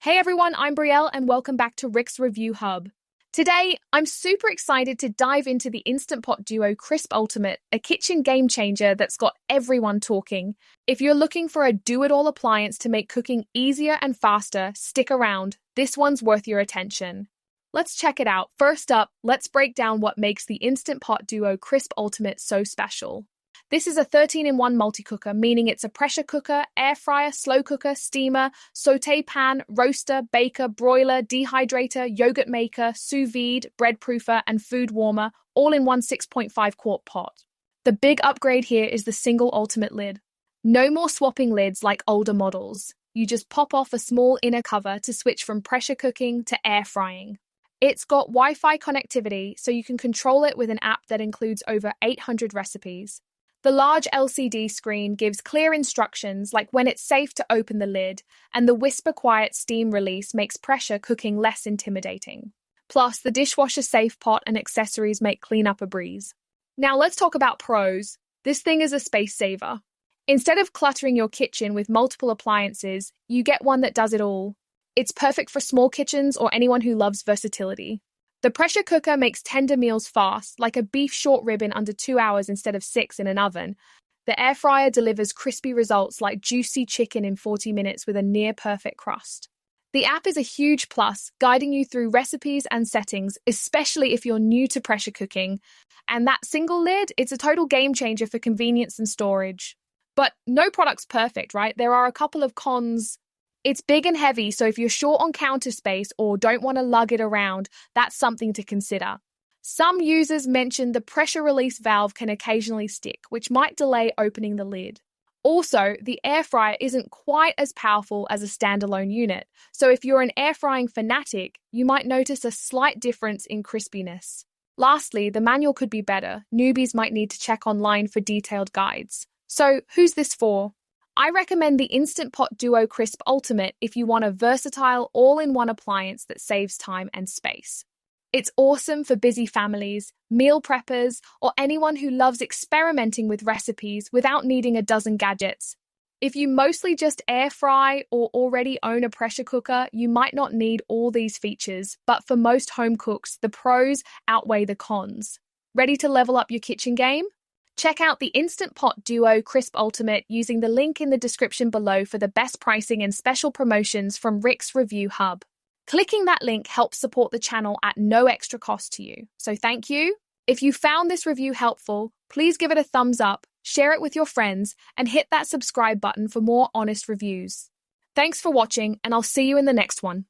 Hey everyone, I'm Brielle and welcome back to Rick's Review Hub. Today, I'm super excited to dive into the Instant Pot Duo Crisp Ultimate, a kitchen game changer that's got everyone talking. If you're looking for a do-it-all appliance to make cooking easier and faster, stick around. This one's worth your attention. Let's check it out. First up, let's break down what makes the Instant Pot Duo Crisp Ultimate so special. This is a 13-in-1 multicooker, meaning it's a pressure cooker, air fryer, slow cooker, steamer, sauté pan, roaster, baker, broiler, dehydrator, yogurt maker, sous vide, bread proofer, and food warmer, all in one 6.5 quart pot. The big upgrade here is the single ultimate lid. No more swapping lids like older models. You just pop off a small inner cover to switch from pressure cooking to air frying. It's got Wi-Fi connectivity, so you can control it with an app that includes over 800 recipes. The large LCD screen gives clear instructions like when it's safe to open the lid, and the whisper-quiet steam release makes pressure cooking less intimidating. Plus, the dishwasher-safe pot and accessories make cleanup a breeze. Now let's talk about pros. This thing is a space saver. Instead of cluttering your kitchen with multiple appliances, you get one that does it all. It's perfect for small kitchens or anyone who loves versatility. The pressure cooker makes tender meals fast, like a beef short rib in under 2 hours instead of 6 in an oven. The air fryer delivers crispy results like juicy chicken in 40 minutes with a near-perfect crust. The app is a huge plus, guiding you through recipes and settings, especially if you're new to pressure cooking. And that single lid, it's a total game changer for convenience and storage. But no product's perfect, right? There are a couple of cons. It's big and heavy, so if you're short on counter space or don't want to lug it around, that's something to consider. Some users mentioned the pressure release valve can occasionally stick, which might delay opening the lid. Also, the air fryer isn't quite as powerful as a standalone unit, so if you're an air frying fanatic, you might notice a slight difference in crispiness. Lastly, the manual could be better. Newbies might need to check online for detailed guides. So, who's this for? I recommend the Instant Pot Duo Crisp Ultimate if you want a versatile, all-in-one appliance that saves time and space. It's awesome for busy families, meal preppers, or anyone who loves experimenting with recipes without needing a dozen gadgets. If you mostly just air fry or already own a pressure cooker, you might not need all these features, but for most home cooks, the pros outweigh the cons. Ready to level up your kitchen game? Check out the Instant Pot Duo Crisp Ultimate using the link in the description below for the best pricing and special promotions from Rick's Review Hub. Clicking that link helps support the channel at no extra cost to you, so thank you. If you found this review helpful, please give it a thumbs up, share it with your friends, and hit that subscribe button for more honest reviews. Thanks for watching, and I'll see you in the next one.